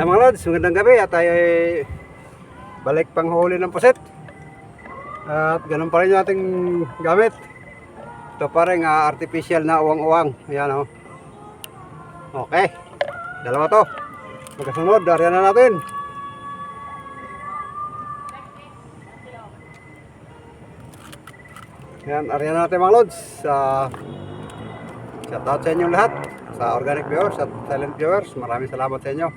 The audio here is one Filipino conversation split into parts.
Yan mga lods, magandang gabi at tayo ay balik panghuli ng puset. At ganun pa rin yung ating gamit. Ito pa rin artificial na uwang-uwang. Ayan o. Okay, dalawa to. Magkasunod, dariyan na natin. Ayan, ariyan na natin mga lods. Shout out sa inyong lahat, sa organic viewers at silent viewers. Maraming salamat sa inyo.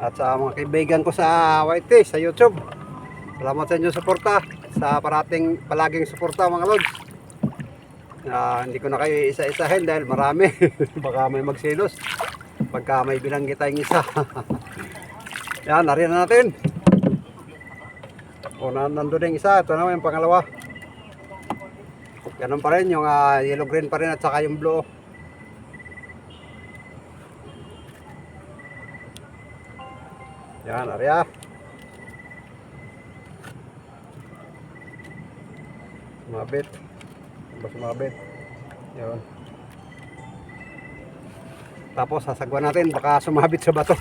At sa mga kaibigan ko sa YT, sa YouTube, salamat sa inyong suporta, sa palaging suporta mga lods. Hindi ko na kayo isa-isahin dahil marami. Baka may magsilos pagka may binanggit tayong isa. Yan, nariyan na natin. O, nandun yung isa. Ito naman yung pangalawa. Ganun pa rin, yung yellow green pa rin at saka yung blue. Yan, arya. Sumabit. Sumabit. Yun. Tapos sasagwan natin, baka sumabit sa bato.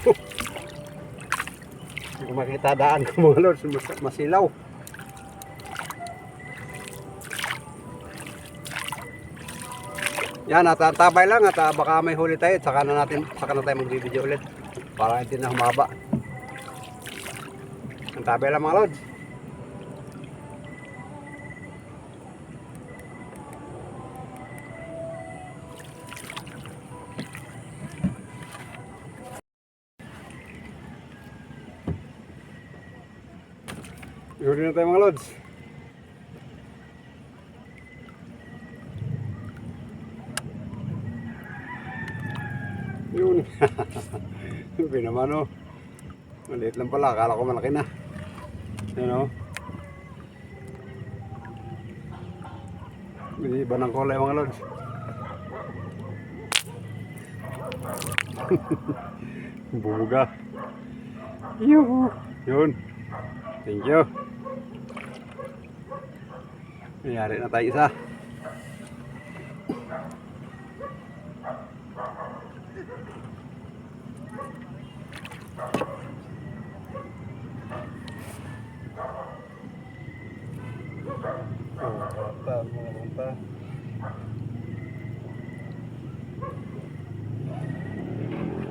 Hindi ko makita daan ko mga lords, masilaw. Yan, at tabay lang at baka may huli tayo, saka na tayo mag-video ulit para hindi na humaba. Ang tabay lang mga lods. Huli na tayo mga lods. Yun. Sabi naman o. Maliit lang pala. Akala ko malaki na. Yan o. Iba ng kulay mga lods. Bubuga. Yuhu. Yun. Thank you. Nangyari na tayo isa.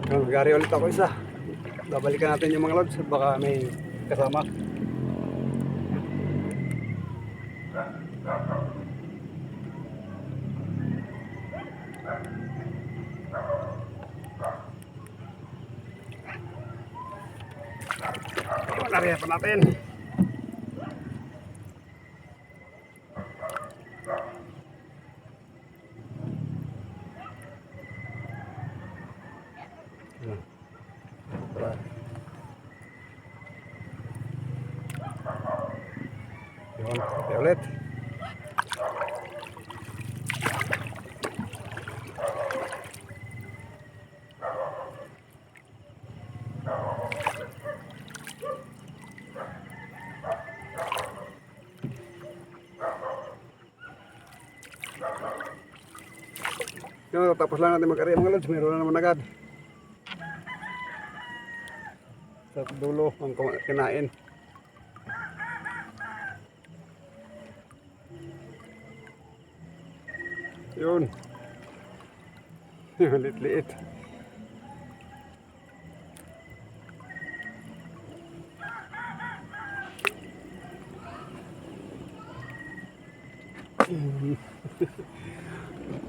Magari ulit ako isa. Babalikan natin yung mga lods. Baka may kasama. Nariyan pa natin. Yun, okay ulit. Yun, tapos lang natin mag-area mga lods. Meron na naman agad. Sa dulo ang kinain. Yun. Liit-liit.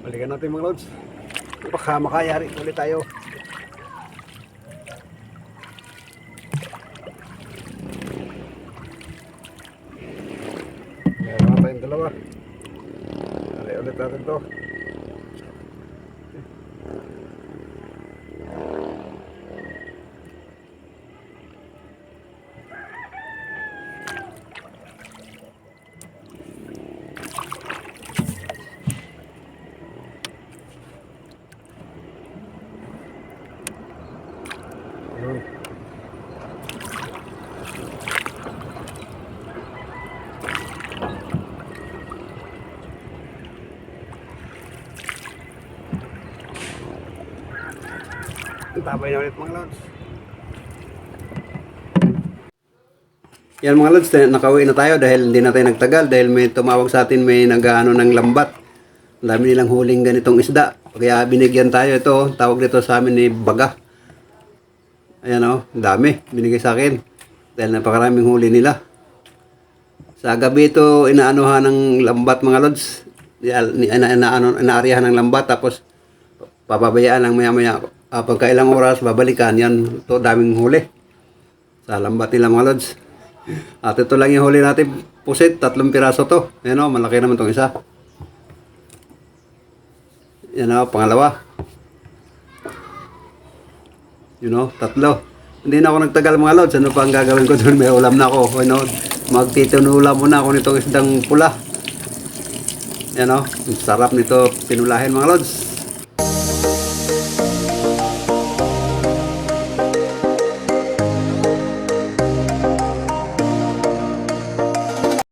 Balikan natin mga lods. Baka makayari ulit tayo. Meron na tayong dalawa. Balik ulit natin to. Tabay na ulit mga lods. Yan mga lods, nakauwi na tayo dahil hindi na tayo nagtagal dahil may tumawag sa atin, may nag-ano ng lambat. Ang dami nilang huling ganitong isda. Kaya binigyan tayo ito, tawag dito sa amin ni Baga. Ayan o, dami binigay sa akin dahil napakaraming huli nila. Sa gabi ito inaanuhan ng lambat mga lods. Inaaryahan ng lambat tapos papabayaan lang maya-maya. Pagka ilang oras babalikan yan. Ito daming huli sa lambat nila mga lods. At ito lang yung huli natin, pusit, 3 piraso to. Ayan o, malaki naman tong isa. Yan o, pangalawa. You know, 3. Hindi na ako nagtagal mga lods. Ano pa ang gagawin ko doon? May ulam na ako. You know, magtitinulam muna ako nitong isdang pula. Yan o, sarap nito pinulahin mga lods.